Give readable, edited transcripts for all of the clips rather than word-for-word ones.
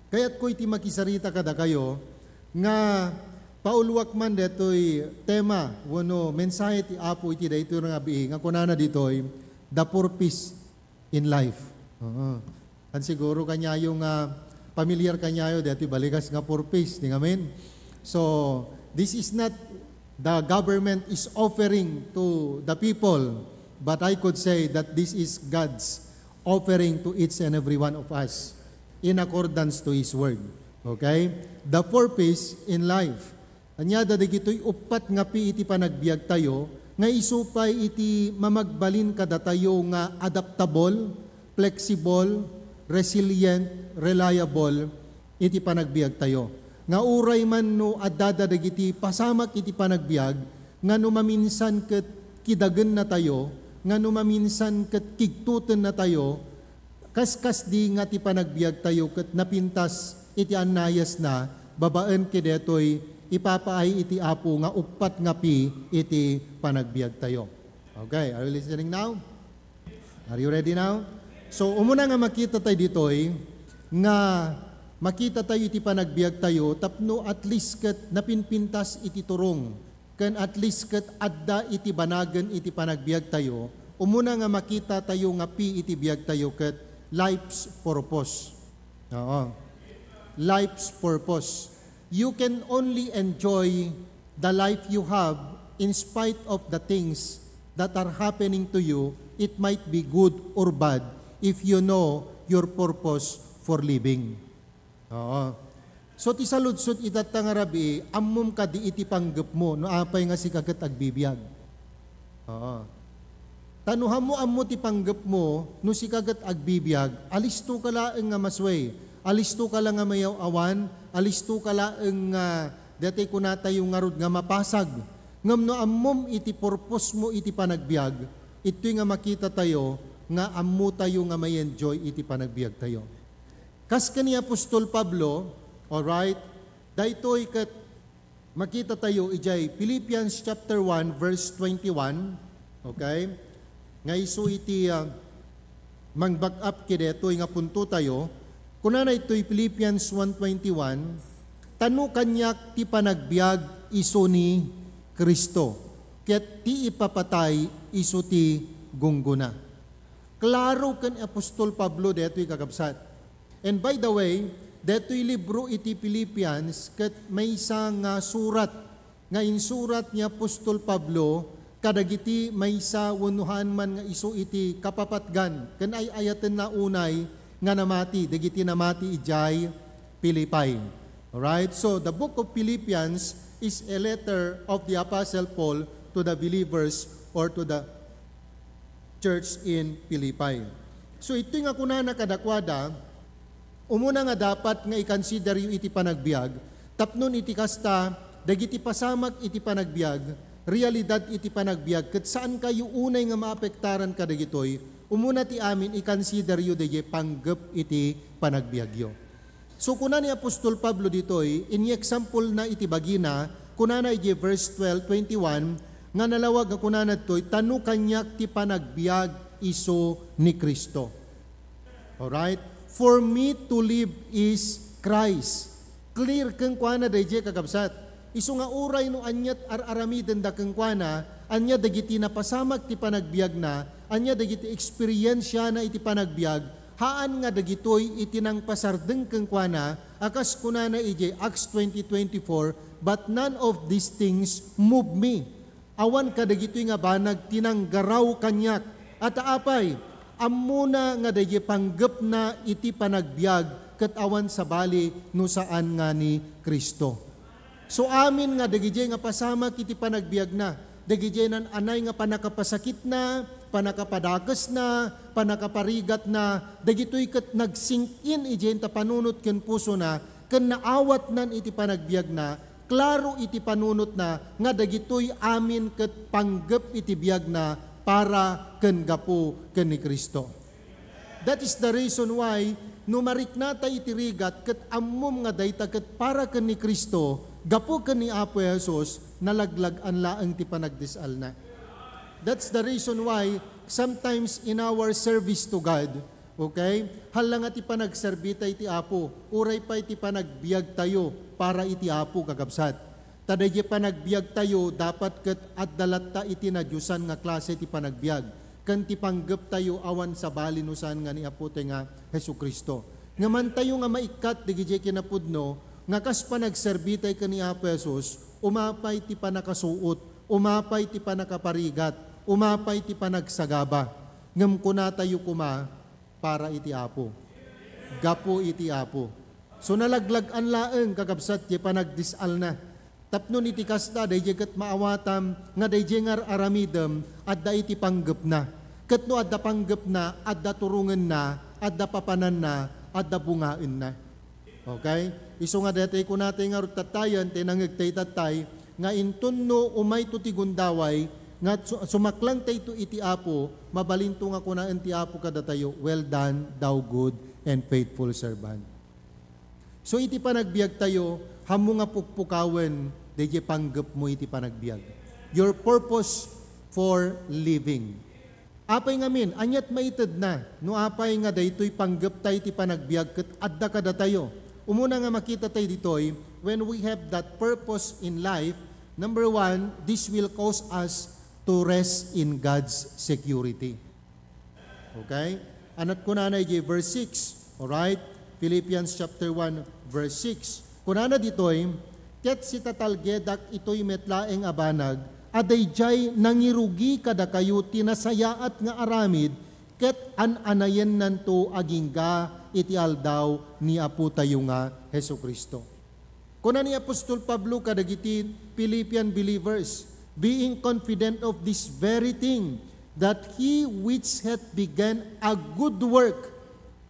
Kaya't ko iti makisarita kada kayo, nga paulwak man detoy tema, wano mensahe ti Apo iti dayto nga biing, nga kunana ditoy, the purpose in life. At siguro kanya yung familiar kanyayo dito balikas nga purpose, di amen? So, this is not the government is offering to the people, but I could say that this is God's offering to each and every one of us in accordance to His Word. Okay? The purpose in life. Anya dadigitoy upat nga pi iti panagbiag tayo, nga isupay iti mamagbalin kada tayo nga adaptable, flexible, resilient, reliable, iti panagbiag tayo. Nga uray man no adada dagiti pasamak iti panagbiag, nga no maminsan ket kidagen na tayo, nga no maminsan ket kigtuten na tayo, kaskas di nga ti panagbiag tayo ket napintas iti anayas na, babaan kedetoy ipapaay iti Apo nga upat nga pi iti panagbiag tayo. Okay, are you listening now? Are you ready now? So, umuna nga makita tayo ditoy, nga makita tayo iti panagbiag tayo, tapno at least ket napinpintas iti turong, ken at least ket adda iti banagen iti panagbiag tayo, umuna nga makita tayo nga pi iti biag tayo ket life's purpose. Oo. Life's purpose. You can only enjoy the life you have in spite of the things that are happening to you. It might be good or bad if you know your purpose for living. Oo. So ti saludsod itatang arabi, ammom ka di iti panggep mo, no apay nga si kagat agbibiyag. Oo. Tanuhan mo ammo ti panggep mo, no si kagat agbibiyag, alisto ka laeng nga masway, alisto ka lang nga mayaw awan, alisto ka laeng nga dati kunata yung ngarod nga mapasag. Ngam no ammom iti purpose mo iti panagbiag, ito'y nga makita tayo, nga ammo tayo nga may enjoy iti panagbiag tayo. Kas kani Apostol Pablo, alright, daytoy ket makita tayo ijay Philippians chapter 1 verse 21, okay? Nga isu iti mang-back up kidetoy nga punto tayo, kunana ito'y Philippians 1:21, tanu kanyak ti panagbiag isu ni Kristo, ket ti ipapatay isu ti gungguna. Klaro kan Apostol Pablo deto'y kakabsat. And by the way, deto'y libro iti Philippians ket may isang surat nga insurat ni Apostol Pablo kadagiti may sa wunuhan man nga isu iti kapapatgan ken ay ayaten na unay nga namati dagiti namati ijay Pilipay. Alright, so the book of Philippians is a letter of the Apostle Paul to the believers or to the church in Pilipay. So ito nga kunana kadakwada, umuna nga dapat nga i-consider yung iti panagbiag, tapnon iti kasta, dagiti pasamak iti panagbiag, realidad iti panagbiag, ket saan kayo unay nga maapektaran kadagitoy, umuna ti amin i-consider yu dahi panggep iti panagbiagyo. So kuna ni Apostol Pablo ditoy, in example na iti bagina, kunana iti verse 12:21, nga nalawag nga kunana toy, tanu kanyak ti panagbiag iso ni Kristo. Alright? For me to live is Christ. Clear kang kuana dahi kakabsat. Isu nga uray no anyat aramiden da kang kuana, anya dagiti napasamak ti panagbiag na, anya dagiti eksperyensya na iti panagbiag, haan nga dagitoy iti nang pasardeng kang kuana, akas kunana iti Acts 20:24, but none of these things move me. Awan ka dagitoy nga banag tinanggaraw kanyak, at aapay, ammuna nga dagi panggep na iti panagbiag, ket awan sa bali no saan nga ni Kristo. So amin nga dagijay nga pasamak iti panagbiag na, dagijay nan anay nga panakapasakit na, panakapadakas na, panakaparigat na, dagitoy ket nagsink in ijay ta panunot ken puso na, ken naawat nan iti panagbiag na, klaro iti panunot na, nga dagitoy amin ket panggep iti biag na, para ken gapo ken ni Kristo. That is the reason why, numarik nata iti rigat, ket ammom nga dayta ket para ken ni Kristo, gapo ken ni Apo Jesus, nalaglag an laeng ti panagdisal na. That's the reason why sometimes in our service to God, Okay? Hala nga ti panagserbita iti Apo, uray pa iti panagbiag tayo para iti Apo kakabsat. Taday panagbiag tayo, dapat ket addalat ta iti na Diyosan nga klase ti panagbiag. Kan ti panggep tayo awan sa balinusan nga ni Apo nga Hesukristo. Ngaman tayo nga maikat, digijay kinapudno, nga kas panagserbitay ka ni Apo Jesus, umapay ti panakasuot, umapay ti panakaparigat, umapay ti panagsagaba. Ngam kuna tayo kuma, para iti Apo. Gapo iti Apo. So nalaglag-an laeng kakabsat ti panagdisal na. Tapno iti kasta dayjay ket maawatam nga dayjay ngar aramidem adda iti panggep na. Ket no adda panggep na, adda turungan na, adda papanan na, adda bungaen na. Okay? Isu nga daytoy kunatay nga rutatayan tinangegtay tatay nga intunno umay to ti gundaway nga sumaklang tayo iti Apo, mabalinto nga kunaan ti Apo kada tayo, well done, thou good and faithful servant. So iti panagbiag tayo, hamo nga pukpukawen, deje panggep mo iti panagbiag. Your purpose for living. Apay ngamin, anyat maited na, no apay nga daytoy panggep tayo iti panagbiag, ket adda kada tayo. Umuna nga makita tayo ditoy, when we have that purpose in life, number one, this will cause us to rest in God's security. Okay? Anat kunana verse 6. Alright? Philippians chapter 1, verse 6. Kunana ditoy, ket si tatalgedak ito'y metlaeng abanag, adayjay nangirugi kada kayo tinasayaat nga aramid, ket an-anayen nanto agingga iti aldaw ni Apo tayo nga Hesukristo. Kuna ni Apostol Pablo kadagiti Philippian believers, being confident of this very thing, that he which hath begun a good work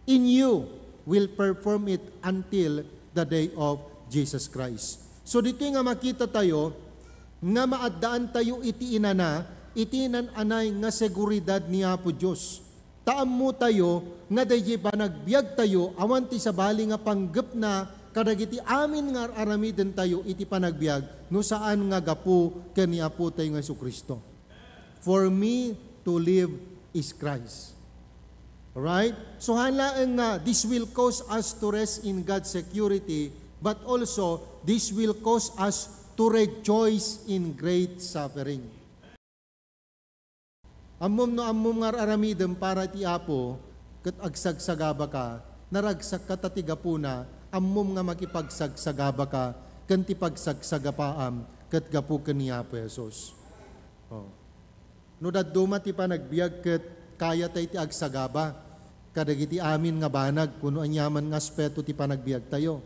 in you will perform it until the day of Jesus Christ. So dito nga makita tayo, nga maaddaan tayo iti inana, iti nananay nga seguridad ni Apo Diyos. Taam mo tayo, nga dahi ba nagbiag tayo, awan ti sabali nga panggep na, kadagiti amin nga aramiden tayo iti panagbiag, no saan nga gapu ken ni Apo tayo nga Jesucristo. For me to live is Christ. Alright? So halaeng nga, this will cause us to rest in God's security, but also, this will cause us to rejoice in great suffering. Ammom no ammom nga aramiden para ti Apo, ket agsagsagaba ka, naragsak ka tatigapuna, ammom nga makipagsagsaga ka, ken ti pagsagsagapaam, ket gapu ken ni Apo Jesus. Oh. No dadduma ti panagbiag ket kaya tay ti agsagaba, kadagiti amin nga banag, kuno anyaman nga aspeto ti panagbiag tayo.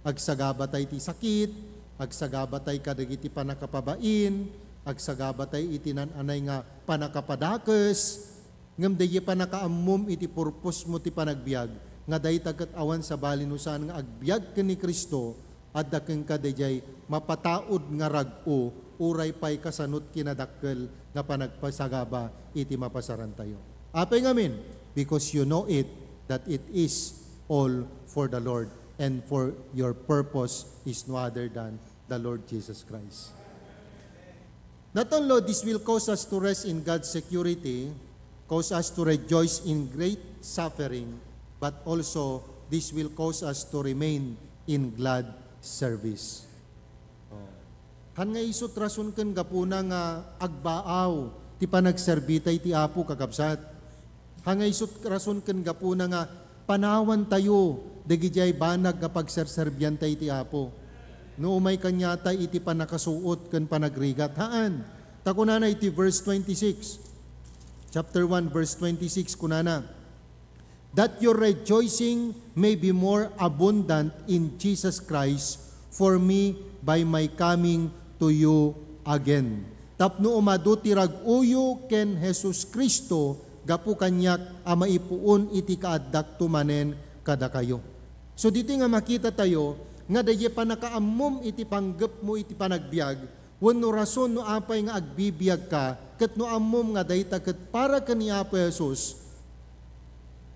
Agsagaba tay ti sakit, agsagaba tay kadagiti panakapabain, agsagaba tay iti nananay nga panakapadakes, ngem dayi panakaammom iti purpose mo ti panagbiag, nga dahi tagat awan sa balinusan nga agbiag ken ni Kristo, at dakeng kadayjay mapataod nga rag-o, uray pay kasanot kinadakkel nga panagpasagaba iti mapasaran tayo. Apay ngamin, because you know it, that it is all for the Lord, and for your purpose is no other than the Lord Jesus Christ. Not only this will cause us to rest in God's security, cause us to rejoice in great suffering, but also this will cause us to remain in glad service. Han nga isut rason ken gapuna nga agbaaw ti panagserbitay ti Apo kakabsat. Han nga isut rason ken gapuna nga panawan tayo dagijay banag nga pagserserbyan tay ti Apo. No umay kanya tay iti panakasuot ken panagrigat. Haan. Ta kunana iti verse 26. Chapter 1 verse 26 kunana. That your rejoicing may be more abundant in Jesus Christ for me by my coming to you again. Tapno umadu ti rag-uyo ken Jesus Kristo gapu kanyak a maipuon iti kaaddak tumanen kada kayo. So dito nga makita tayo nga daye panakaammom iti panggep mo iti panagbiag, wenno rason no apay nga agbibiyag ka ket no ammom nga dayta ket para kani Apo Jesus,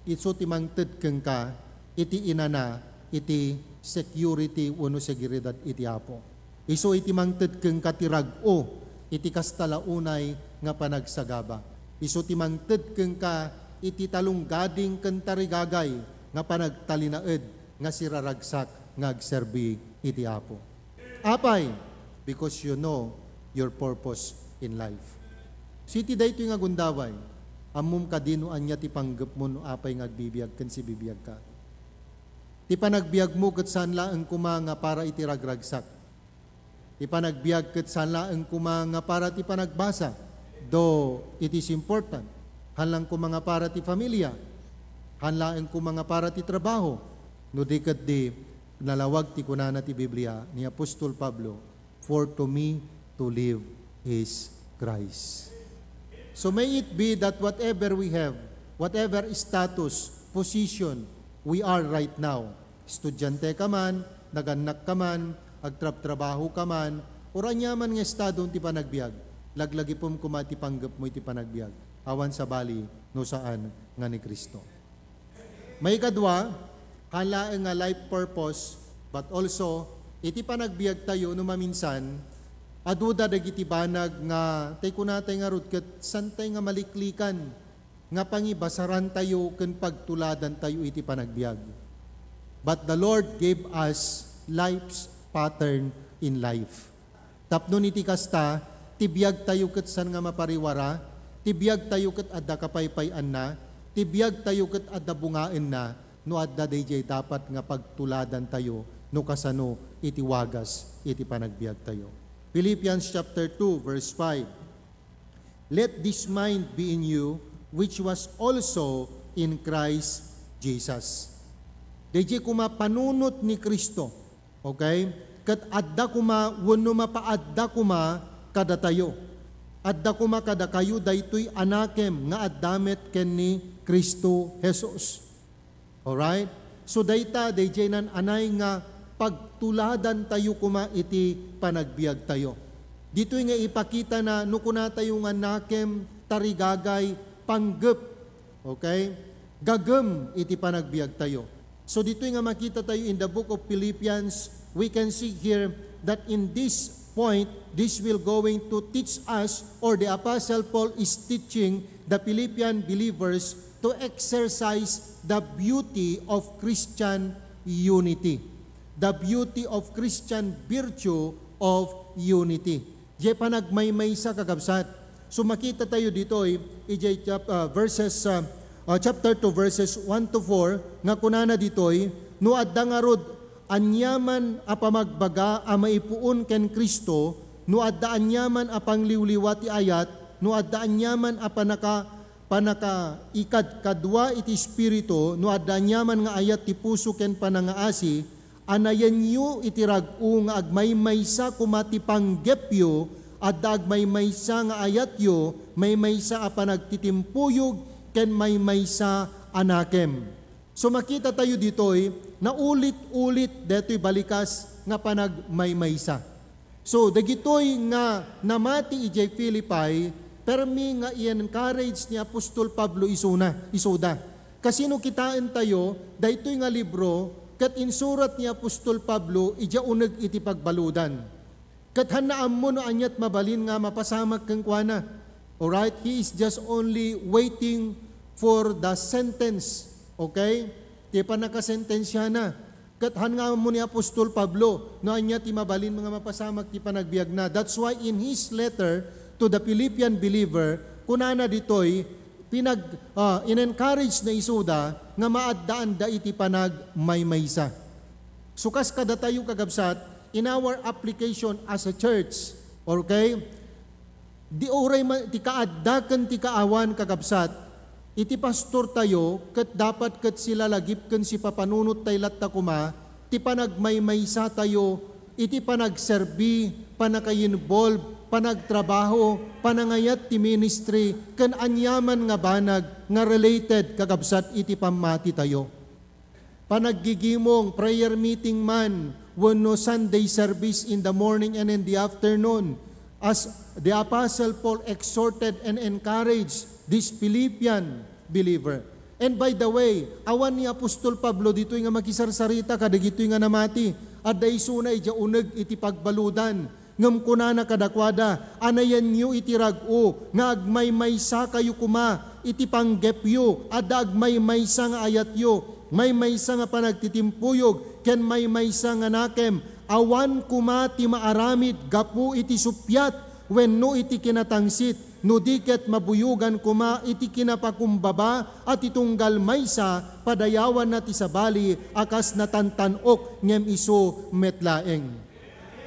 itso ti mangted ken ka iti inana iti security wenno seguridad iti Apo. Iso iti mangted ken ka ti rag-o iti kastalaunay nga panagsagaba. Iso ti mangted ken ka iti talunggading ken tarigagay nga panagtalinaed nga siraragsak nga agserbi iti Apo. Apay, because you know your purpose in life. Siti daytoy nga gundaway, amum kadinuan niya ti panggep mo no apay nga agbibiyag ken si bibiyag ka. Ti panagbiag mo ket saan laeng kuma nga para iti ragragsak. Ti panagbiag ket saan laeng kuma nga para ti panagbasa. Though it is important. Hanlang kuma nga para ti familia. Hanlaeng kuma nga para ti trabaho. No di ket di nalawag ti kunana ti Biblia ni Apostol Pablo, for to me to live is Christ. So may it be that whatever we have, whatever status, position we are right now, estudyante ka man, naganak ka man, agtrab-trabaho ka man, oranyaman nga estado ti panagbiag, laglagi pom kumati panggap mo iti panagbiag, awan sa bali no saan nga ni Kristo. May kadwa, halaeng nga life purpose, but also, iti panagbiag tayo no maminsan, aduda dagiti banag nga, tay kunatay nga rod, ket santay nga maliklikan, nga pangibasaran tayo, ken pagtuladan tayo iti panagbiag. But the Lord gave us life's pattern in life. Tapno iti kasta, tibiyag tayo ket san nga mapariwara, tibiyag tayo ket adda kapaypayan na, tibiyag tayo ket adda bungaen na, no adda dayjay dapat nga pagtuladan tayo, no kasano iti wagas, iti panagbiag tayo. Philippians chapter 2, verse 5. Let this mind be in you, which was also in Christ Jesus. Dayjay kuma panunot ni Kristo. Okay? Kat adda kuma, wano mapaadda kuma kada tayo. Adda kuma kada kayo, daytoy anakem nga addamet ken ni Kristo Jesus. Alright? So dayta, dayjay nan anay nga pagtuladan tayo kuma iti panagbiag tayo. Dito nga ipakita na nukuna tayo nga nakem tarigagay panggep. Okay? Gagem iti panagbiag tayo. So dito nga makita tayo in the book of Philippians, we can see here that in this point, this will going to teach us, or the Apostle Paul is teaching the Philippian believers to exercise the beauty of Christian unity. The beauty of Christian virtue of unity. Diyan panagmaymaysa kakabsat. So makita tayo dito chapter 2 verses 1 to 4 nga kunana ditoy no adda nga rod anyaman a pamagbaga a maipuon ken Kristo, no adda anyaman a pangliwliwa ti ayat, no adda anyaman a panaka ikad kadwa iti espiritu, no adda anyaman nga ayat ti puso ken panangaasi, anayan yu iti rag-u nga agmaymaysa kumati panggepyo, adda agmaymaysa nga ayat yu, maymaysa a panagtitimpuyog ken maymaysa anakem. So makita tayo ditoy na ulit-ulit detoy balikas nga panagmaymaysa. So dagitoy nga namati ijay Philippi, permi nga i-encourage ni Apostol Pablo isoda. Kasino kitaan tayo, daytoy nga libro, kat insurat ni Apostol Pablo, ija uneg iti pagbaludan. Kat hanaam mo no anyat mabalin nga mapasamak kang kuana. Alright? He is just only waiting for the sentence. Okay? Di pa nakasentensya na. Kat hanaam mo ni Apostol Pablo, no anyat ti mabalin mga mapasamak ti panagbiag na. That's why in his letter to the Philippian believer, kunana ditoy, in-encourage na isuda nga maaddaan da iti panagmaymaysa. Sukas kada tayo kagabsat in our application as a church, okay? Di oray ti kaaddaken ti kaawan kagabsat, iti pastor tayo ket dapat ket sila lagip ken si papanunot tay latta kuma, ti panagmaymaysa tayo, iti panagserbi, panakayinvolve, panagtrabaho, panangayat ti ministry, ken anyaman nga banag nga related kagabsat iti pamati tayo. Panaggigimong prayer meeting man, wenno Sunday service in the morning and in the afternoon, as the Apostle Paul exhorted and encouraged this Philippian believer. And by the way, awan ni Apostol Pablo dito nga makisarsarita kadagito nga namati, at daysuna ija uneg iti pagbaludan, ngem kunana kadakwada, anayan nyo itirag-o, nga agmay-maysa kayo kuma, iti panggepyo, ada agmay-maysa nga ayatyo, may-maysa nga panagtitimpuyog, ken may-maysa nga nakem, awan kuma ti maaramid, gapu iti supyat, wenno iti kinatangsit, no diket mabuyugan kuma iti kinapakumbaba at itunggal maysa padayawan na ti sabali akas natantanok ngem iso metlaeng.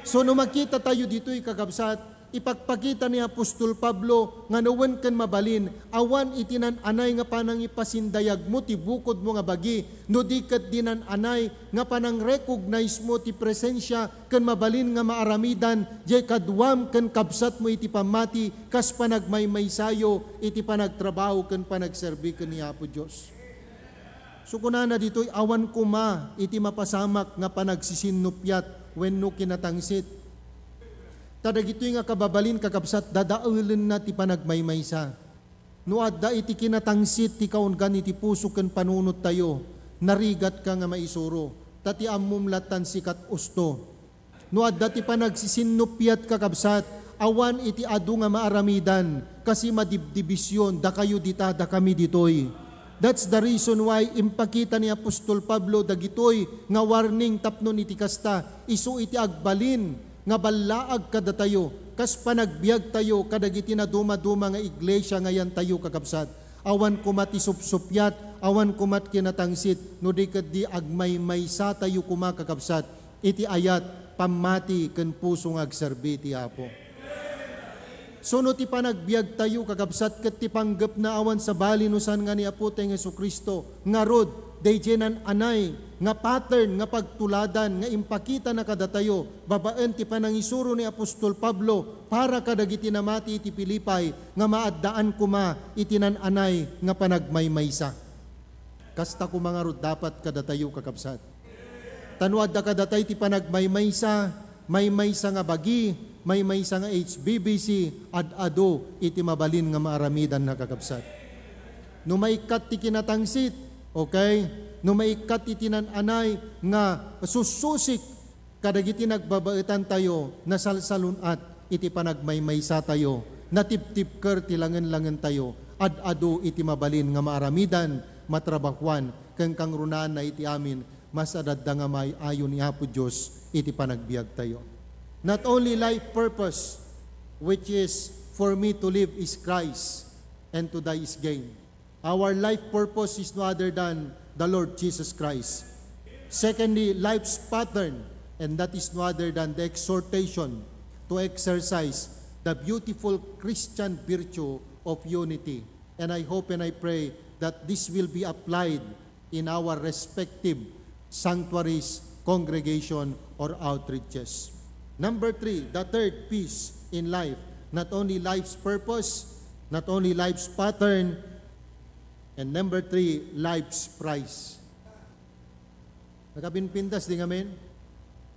So no makita tayo dito'y kakabsat, ipagpakita ni Apostol Pablo nga nawen ken mabalin, awan itinan-anay nga panang ipasindayag mo ti bukod mo nga bagi, no diket dinan-anay nga panang recognize mo ti presensya ken mabalin nga maaramidan, jay kadwam ken kabsat mo iti pamati, kas panagmaymaysayo iti panagtrabaho ken panagserbi ken ni Apo Dios. So kunana dito'y awan kuma iti mapasamak nga panagsisinupyat wenno kinatangsit. Tadagitoy nga kababalin kakabsat, dadaulen na ti panagmaymaysa. No adda iti kinatangsit ti kaungan iti puso ken panunot tayo, narigat ka nga maisuro, tati ammumlatan sikat usto. No adda ti panagsisinupyat kakabsat, awan iti adu nga maaramidan, kasi madibdibisyon, da kayo dita, da kami ditoy. That's the reason why impakita ni Apostol Pablo dagitoy nga warning tapnon iti kasta, isu iti agbalin, nga balaag kada tayo, kas panagbiag tayo, kadagiti na duma-duma nga iglesia ngayan tayo kakabsat. Awan kumat isupsupyat, awan kumat kinatangsit, no di kadi agmay-maysa tayo kumakakabsat, iti ayat, pamati ken puso nga agserbi ti Apo. So no ti panagbiag tayo kakabsat, ket ti panggep na awan sa balinusan nga ni Apo tayong Jesucristo, nga rod, dayjenan anay, nga pattern, nga pagtuladan, nga impakita na kada tayo, babaan ti panangisuro ni Apostol Pablo, para kadagiti namati iti Pilipay, nga maaddaan kuma itinananay nga panagmaymaysa. Kasta ko mga rod dapat kada tayo kakabsat. Tanuad da kada tayo ti panagmaymaysa, maymaysa nga bagi, maymaysa nga HBBC, ad-ado iti mabalin nga maaramidan na kakabsat. No maikat ti kinatangsit, okay? No maikat itinananay nga sususik kadagiti nagbabaitan tayo, nasalsalunat iti panagmaymaysa tayo, natiptipker ti langen-langen tayo, ad-ado iti mabalin nga maaramidan, matrabakwan, kang kangrunaan na iti amin, masadadda nga may ayon ni Apo Diyos iti panagbiag tayo. Not only life purpose, which is for me to live is Christ and to die is gain. Our life purpose is no other than the Lord Jesus Christ. Secondly, life's pattern, and that is no other than the exhortation to exercise the beautiful Christian virtue of unity. And I hope and I pray that this will be applied in our respective sanctuaries, congregation, or outreaches. Number 3, the third piece in life, not only life's purpose, not only life's pattern, and number 3, life's price. Nakabinpintas di ngamin?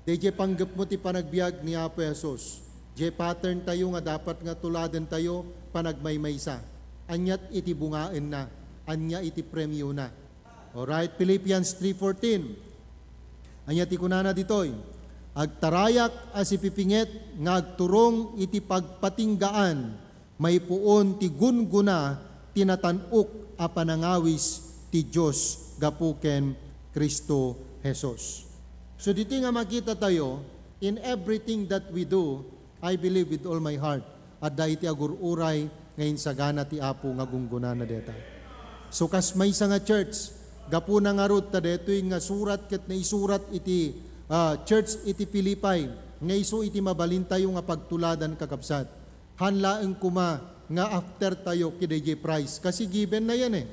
DJ panggap mo ti panagbiag ni Apo Jesus. DJ pattern tayo nga dapat nga tuladan tayo panagmaymaysa. Anyat iti bungain na. Anya iti premyo na. Alright, Philippians 3:14. Anyat ikunana ditoy. Agtarayak as ipipinget nga agturong iti pagpatinggaan. May puon ti gunguna tinatanuk a panangawis ti Diyos gapuken Kristo Jesus. So dito nga makita tayo, in everything that we do, I believe with all my heart, at dahi ti agururay ngayon sa gana ti Apo nga gungguna na deta. So kas may sa nga church, gapu na nga rot ta detoy nga surat ket na isurat iti church iti Pilipay, nga iso iti mabalin tayo nga pagtuladan kakabsat. Hanlaeng kuma nga after tayo kay DJ Price. Kasi given na yan eh.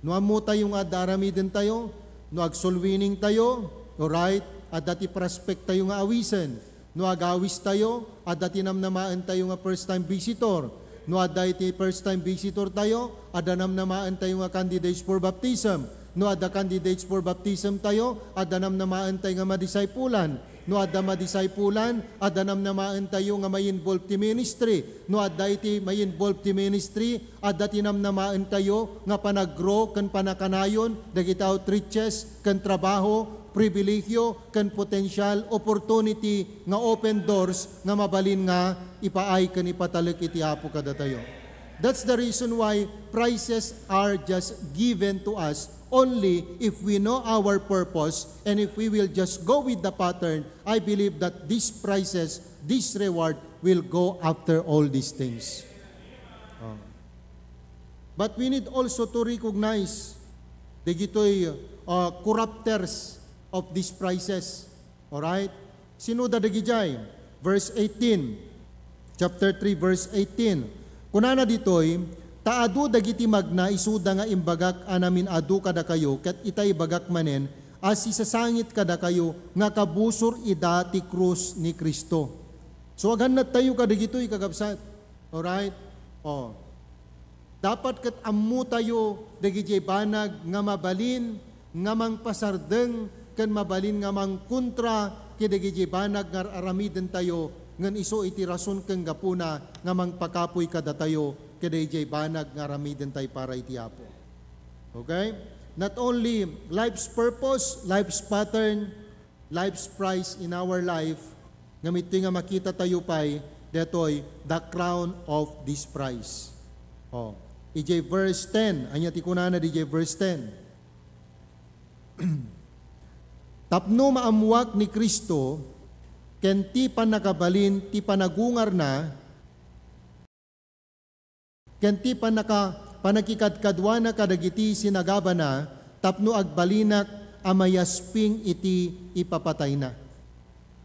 No amo tayong adarami din tayo, no agsolwining tayo, alright, at dati prospect tayo nga awisen. No agawis tayo, at dati namnamaan tayo nga first time visitor. No dati first time visitor tayo, ada namnamaan tayo nga candidates for baptism. No ada candidates for baptism tayo, ada namnamaan tayo nga madisaypulan. No adda madisaypulan, adda namnamaan tayo nga may involved ti ministry. No adda iti may involved ti ministry, adda tinamnamaan tayo nga panaggrow ken panakanayon dagiti outreaches ken trabaho pribilegyo, ken potential, opportunity, nga open doors, nga mabalin nga ipaay ken ipatalik iti Apo kadatayo. That's the reason why prizes are just given to us only if we know our purpose and if we will just go with the pattern. I believe that these prizes, this reward will go after all these things. But we need also to recognize the gitoy corrupters of these prizes. Alright? Sino da dagijay? Verse 18. Chapter 3, verse 18. Kunana ditoy, taadu dagiti magna isuda nga imbagak anamin adu kada kayo, ket itay bagak manen, as isasangit kada kayo, nga kabusor ida ti krus ni Kristo. So agan na tayo kada gitoy kagabsat. Alright? Dapat ket ammo tayo dagiti banag nga mabalin, nga mangpasardeng, ken mabalin nga mangkontra ket dagiti banag nga aramiden tayo ngan iso iti rason ken gapuna nga mangpakapoy kada tayo ket dagiti banag nga aramiden tayo para iti Apo. Okay? Not only life's purpose, life's pattern, life's prize in our life, ngamit nga makita tayo pay detoy the crown of this prize. EJ verse 10, anya ti kunana DJ verse 10. Tapno maamuak ni Kristo, ken ti panakabalin, ti panagungar na, ken ti panakikadkadwa na kadagiti sinagaba na, tapno agbalinak amayasping iti ipapatay na.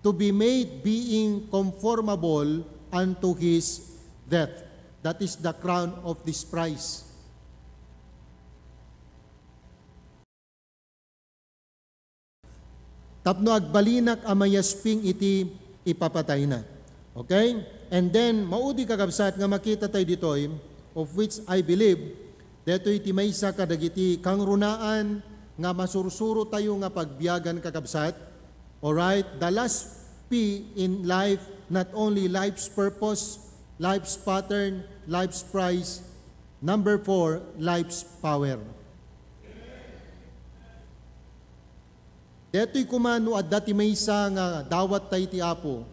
To be made being conformable unto His death. That is the crown of this prize. Tapno agbalinak amayasping iti ipapatay na. Okay? And then, maudi kakabsat nga makita tayo ditoy, of which I believe, deto iti maysa kadagiti kang runaan, nga masursuro tayo nga pagbiyagan kakabsat. Alright? The last P in life, not only life's purpose, life's pattern, life's prize. Number 4, life's power. Deto'y kumano at dati may isa nga dawat tayo ti Apo,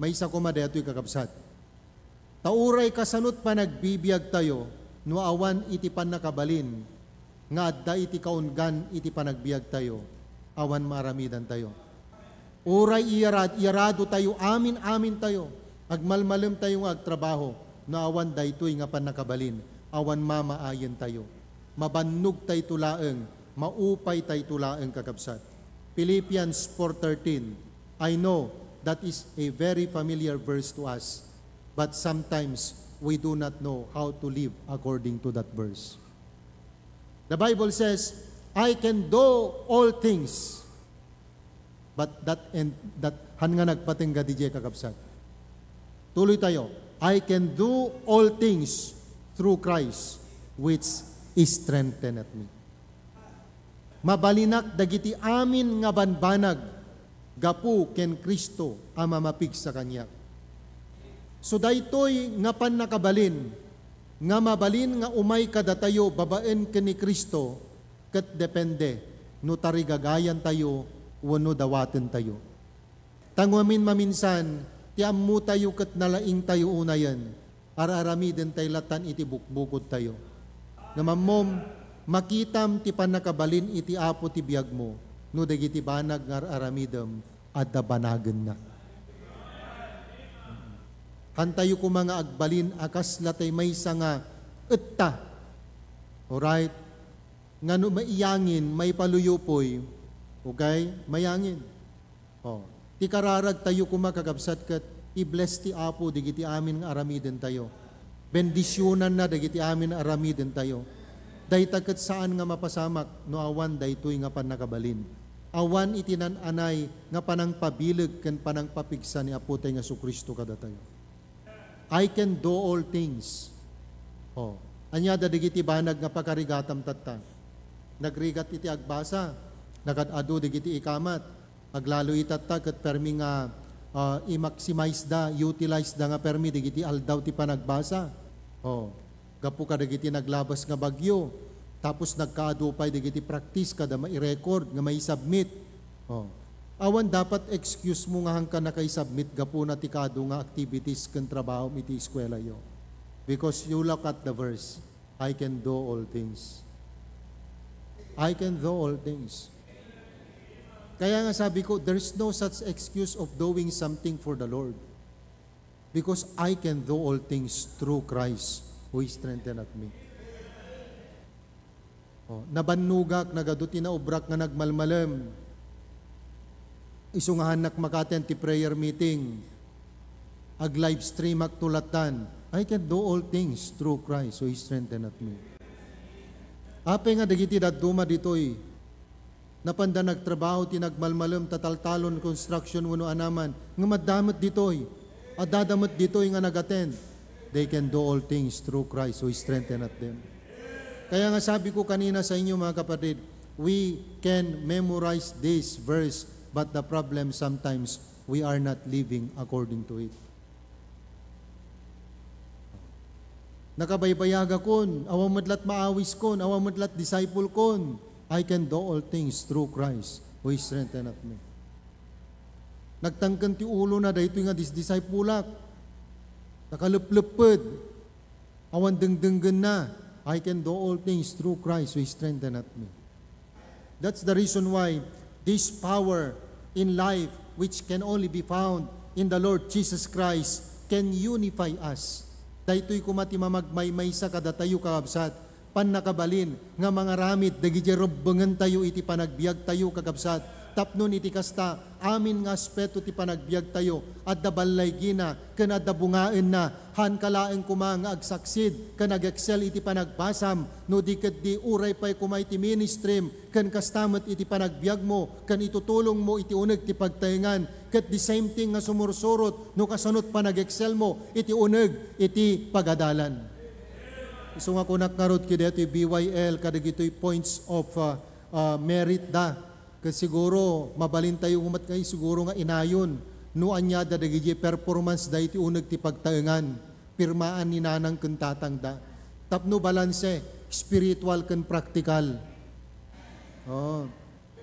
may isa kuma deto'y kakabsat. Tauray kasanot pa nagbibiyag tayo, no awan iti pan nakabalin, nga adda iti kaungan iti panagbiag tayo, awan maramidan tayo. Uray iyarado tayo, amin tayo, agmalmalim tayo nga agtrabaho, no awan daytoy nga pan nakabalin, awan mamaayen tayo. Mabannog tayo tulaeng, maupay tayo tulaeng kakabsat. Philippians 4:13. I know that is a very familiar verse to us, but sometimes we do not know how to live according to that verse. The Bible says, I can do all things, but that han nga nagpatingga di kakabsat. Tuloy tayo. I can do all things through Christ, which strengtheneth me. Mabalinak dagiti amin nga banbanag, gapu ken Kristo ang mamapig sa Kanya. So daytoy nga pan nakabalin, nga mabalin nga umay kadatayo babaen ken ni Kristo, ket depende no tarigagayan tayo wenno dawaten tayo. Tangwamin maminsan, ti ammo tayo ket nalaing tayo unayan, araramiden tayo latan iti bukbukod tayo. Nga mamom, makitam ti panakabalin iti Apo ti biag mo, no dagiti banag nga aramidem adda banagen na. Hantayo ko mga agbalin akas latay maysa nga etta. Alright? Ngano maiyangin, may paluyupoy. Okay? Mayangin. Ti kararag tayo kumakagabsat kat i-bless ti Apo digiti amin nga aramiden tayo. Bendisyonan na digiti amin nga aramiden tayo. Daytagkat saan nga mapasamak no awan daytoy nga panakabalin. Awan itinananay nga panang pabileg ken panang papigsa ni Apo tay nga Jesucristo kada tayo. I can do all things. Anya dadigiti banag nga pakarigatam tatta. Nagrigat iti agbasa, nagad-adu digiti ikamat, aglalo itatta ket permi nga i-maximize da, utilize da nga permi digiti aldaw ti panagbasa. Gapu ka dagiti naglabas nga bagyo, tapos nagkaadupay dagiti practice kada mai-record nga mai-submit. Oh. Awan dapat excuse mo nga hangka na kay submit gapo na tikado nga activities kan trabaho iti eskwela yo. Because you look at the verse, I can do all things. I can do all things. Kaya nga sabi ko, there is no such excuse of doing something for the Lord. Because I can do all things through Christ who strengtheneth me. Oh, nabanugak, nagaduti na ubrak nga nagmalmalam. Isungahan nak makaten ti prayer meeting. Ag live stream ak tulatan. I can do all things through Christ who strengtheneth me. Ape nga dagiti daduma ditoy. Napanda nagtrabaho ti nagmalmalam tataltalon construction wano anaman. Nga madamot ditoy. At dadamot ditoy nga nagaten. They can do all things through Christ who strengtheneth them. Kaya nga sabi ko kanina sa inyo mga kapatid, we can memorize this verse, but the problem sometimes we are not living according to it. Nakabaybayaga kon, awang madlat maawis kon, awang madlat disciple kon, I can do all things through Christ who strengtheneth me. Nagtangkan ti ulo na dahito nga disciple-ak. Nakalup-lupad. Awan dengdenggan na. I can do all things through Christ who strengtheneth me. That's the reason why this power in life, which can only be found in the Lord Jesus Christ, can unify us. Daytoy kumati mamagmaymay sa kadatayo kakabsat, pan nakabalin, nga mga ramit, dagiti robbengan tayo iti panagbiag tayo kakabsat, tapnon iti kasta, amin nga aspeto ti panagbiag tayo, at dabalay gina, kanada bungain na, han kalaeng kumang agsaksid, kanag-excel iti panagbasam, no di kat di uray pa'y kumay ti ministrim, kan kastamat iti panagbiag mo, kan itutulong mo iti uneg ti pagtaingan, kat the same thing nga sumursurot, no kasanot panag-excel mo, iti uneg, iti pagadalan. Iso nga kunak karot kideto'y BYL, kadagito'y points of merit da, kasi siguro, mabalin tayo umat kayo, siguro nga inayon, no anya da dagiti performance da iti uneg ti pagtaengan, pirmaan ni nanang ken tatang da. Tapno balanse, spiritual ken practical. Oh.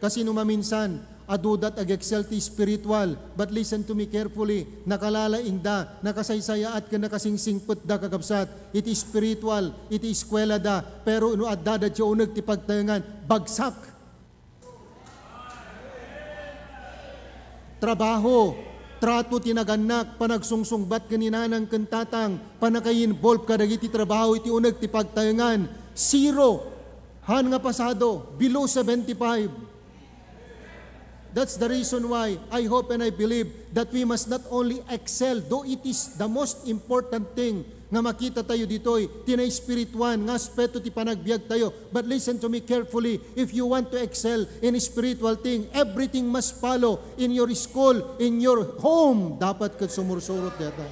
Kasi no maminsan, adudat ag-excel ti spiritual, but listen to me carefully, nakalalaing da, nakasaysayaat ken nakasingsingpet da kakabsat, iti spiritual, iti eskwela da, pero no adda da ti uneg ti pagtaengan, bagsak. Trabaho, trato tinaganak, panagsungsungbat kaninanang kentatang, panakayin-involve kadagiti trabaho iti uneg ti pagtaengan, 0, han nga pasado, below 75. That's the reason why I hope and I believe that we must not only excel, though it is the most important thing nga makita tayo ditoy, tinay spirituan, nga aspeto ti panagbiag tayo. But listen to me carefully, if you want to excel in spiritual thing, everything must follow in your school, in your home. Dapat kat sumursurot data.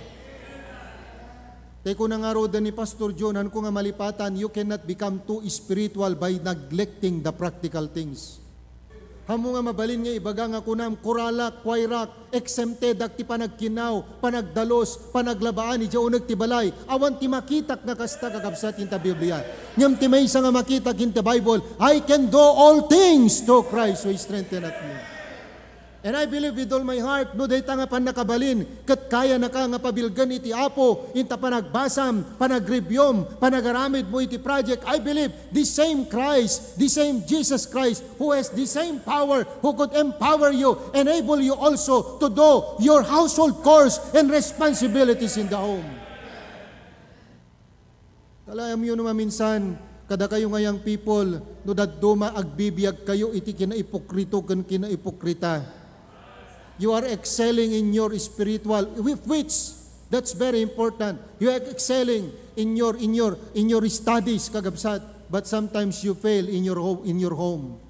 Tay ko na nga roda ni Pastor John, han ko nga malipatan, you cannot become too spiritual by neglecting the practical things. Hamo nga mabalin nga ibaga nga kunam, kuralak, kwairak, exempted, ak ti panagkinaw, panagdalos, panaglabaan, iti uneg ti balay, awan ti makitak nga kasta kakabsat in ta Biblia. Ngam ti maysa nga makitak in ta Bible, I can do all things through Christ who strengtheneth me. And I believe with all my heart, no dayta nga pan nakabalin, kat kaya na ka nga pabilgan iti Apo, inta panagbasam, panagrebyom, panagaramid mo iti project. I believe the same Christ, the same Jesus Christ, who has the same power, who could empower you, enable you also to do your household chores and responsibilities in the home. Kalayam yun naman minsan, kada kayo ngayang people, no daduma agbibiyag kayo iti kinaipokrito kan kinaipokrita. You are excelling in your spiritual, with which that's very important. You are excelling in your studies kagabsat, but sometimes you fail in your home.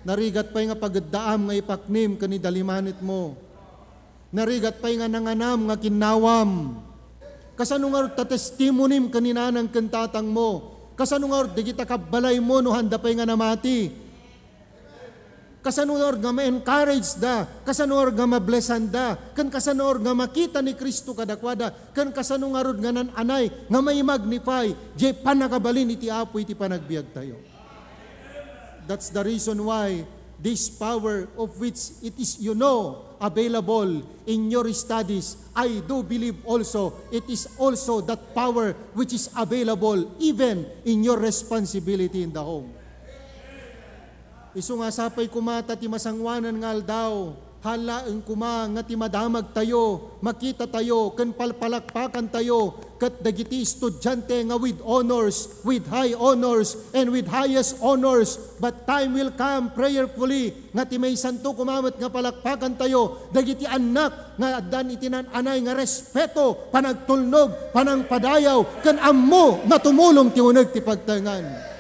Narigat pa nga pagdaam nga ipaknim kani dalimanit mo. Narigat pa nga nanganam nga kinawam. Kasano nga ta testimonim kanina ng kentatang mo. Kasano nga digita kabalay mo no handa pa nga namati. Kasanor nga ma-encourage da, kasanor nga ma-blessan da, kan kasanor nga makita ni Kristo kadakwada, kan kasanor nga nananay, nga may magnify, di panakabalin iti Apo iti panagbiag tayo. That's the reason why this power of which it is available in your studies, I do believe also it is also that power which is available even in your responsibility in the home. Isu nga sapay kumata ti masangwanan nga aldaw, halaeng kuma nga ti madamag tayo, makita tayo, ken palpalakpakan tayo, ket dagiti estudyante nga with honors, with high honors, and with highest honors. But time will come prayerfully nga ti may santo kumamet nga palakpakan tayo, dagiti anak nga addan itinananay nga respeto, panagtulnog, panangpadayaw, ken ammo nga tumulong ti uneg ti pagtangan.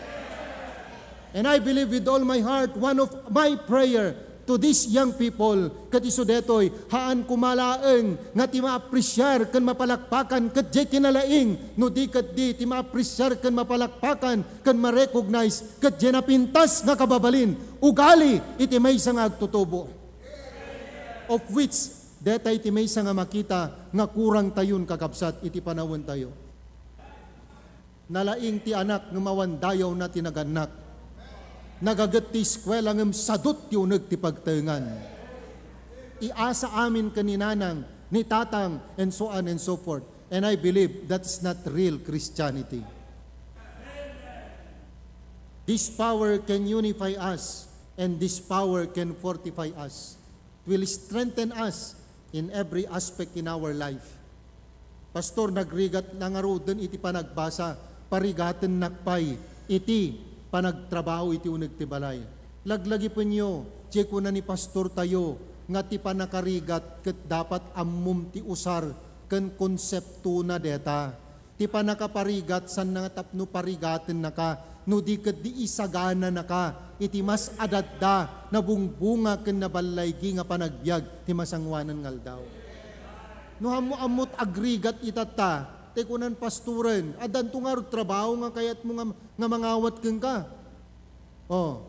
And I believe with all my heart, one of my prayer to these young people, kat iso detoy, haan kumalaeng nga ti maapresyar kan mapalakpakan, kat di kinalaing, no di kat di, ti maapresyar kan mapalakpakan, kan ma-recognize, kat di napintas nga kababalin, ugali, iti may nga agtutubo. Of which, detay ti may nga makita, nga kurang tayon kakabsat, iti panawon tayo. Nalaing ti anak nga mawandayaw na tinaganak, nagagat ti eskwela ngem sadot ti uneg ti pagtengan. Iasa amin kaninanang, ni tatang, and so on and so forth. And I believe that's not real Christianity. This power can unify us, and this power can fortify us. It will strengthen us in every aspect in our life. Pastor, nagrigat nangarudan iti panagbasa, parigaten nakpay, iti panagtrabaho iti uneg ti balay. Laglagi po nyo, check na ni pastor tayo, nga ti panakarigat ket dapat ammum ti usar ken konsepto na deta. Ti panakaparigat san nga tapno parigaten naka, no di ket di isagana naka, iti mas adadda na bungbunga ken nabalaygi nga panagbiag ti masangwanan ngaldaw. No amot agrigat itata, kunan pasturen, adan to nga trabaho nga kayat mo nga mangawat keng ka. Oh.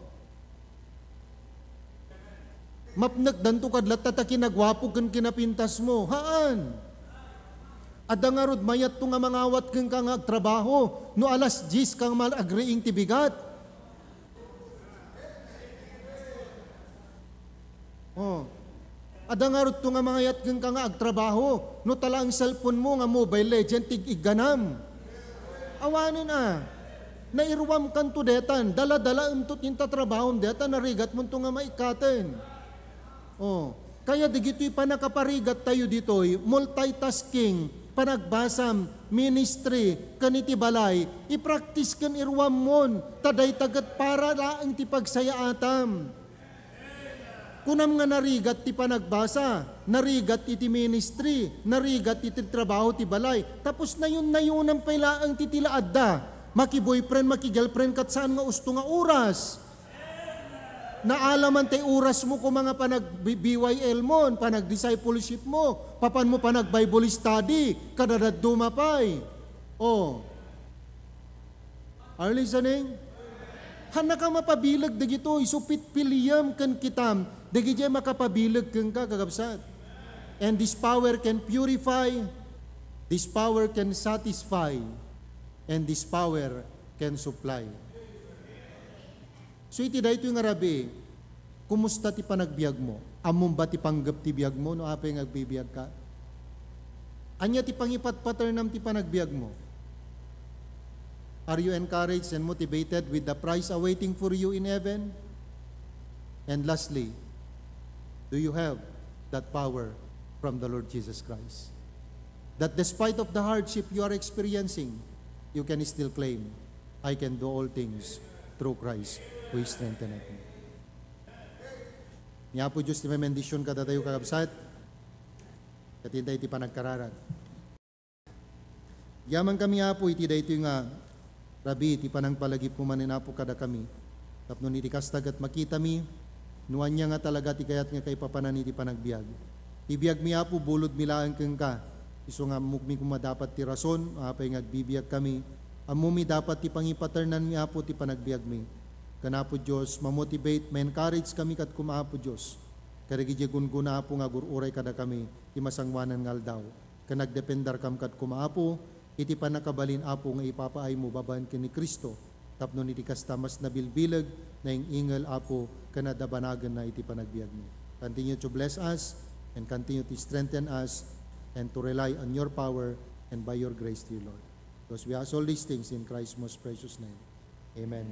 Mapnag danto kadlat tataki nagwapo ken kinapintas mo. Haan. Ada nga rod mayat to nga mangawat keng ka nga trabaho, no alas 10 kang malagriing tibigat. Oh. Ada nga rod to nga mga yat kang nga agtrabaho, no tala ang cellphone mo nga Mobile Legend tig-iganam. Awanin nairwam kan to detan, dala-dala untot yung tatrabahom detan, narigat mo to nga maikaten. Oh, kaya digito'y panakaparigat tayo dito'y, multitasking, panagbasam, ministry, kaniti balay, i-practice kan irwam mon, taday tagat para laang ti pagsayaatam. Kunam nga narigat ti panagbasa, narigat iti ministry, narigat iti trabaho ti balay, tapos na yun ang pailaang titilaad da, maki-boyfriend, maki-girlfriend, kat saan nga usto nga oras. Naalaman tay oras mo kung mga panag-BYL mo, panag-discipleship mo, papan mo panag-Bible study, kadadad dumapay. Oh. Are you listening? Hana ka mapabilag dagito, isupit piliyam kan kitam, dagiti makapabilag kang kakagabsat. And this power can purify, this power can satisfy, and this power can supply. So iti dayto nga rabi, kumusta ti panagbiag mo? Amom ba ti panggap ti biag mo no apay nga agbibiyag ka? Anya ti pangipatpaternam ti panagbiag mo? Are you encouraged and motivated with the prize awaiting for you in heaven? And lastly, do you have that power from the Lord Jesus Christ? That despite of the hardship you are experiencing, you can still claim, I can do all things through Christ who strengtheneth me. Niya po Diyos ti may mendisyon kada tayo kakabsat, katinday ti panagkararat. Yaman kami nga po iti dayto nga Rabi, ti panang palagip mo manin po kada kami. Tapno ni ti kastag at makita mi, nuan niya nga talaga ti kayat nga kay papanan ni ti panagbiag. Ibiyag mi apo bulod milaan keng ka. Iso nga mukmi kumadapat ti rason, apay nga agbibiyag kami. Amumi dapat ti pangipaternan mi apo ti panagbiag mi. Kanapo Diyos, mamotivate, ma-encourage kami kat kumaapo Diyos. Karigidyagun ko na apo nga gururay kada kami, ti masangwanan ngal daw. Kanagdependar kam kat kumaapo, iti panakabalin apo nga ipapaay mo babahan ken ni Kristo, tapno iti kasta mas nabilbilag na ingal Apo kanadabanagan na iti panagbiag mo. Continue to bless us and continue to strengthen us and to rely on your power and by your grace, dear Lord. Because we ask all these things in Christ's most precious name. Amen.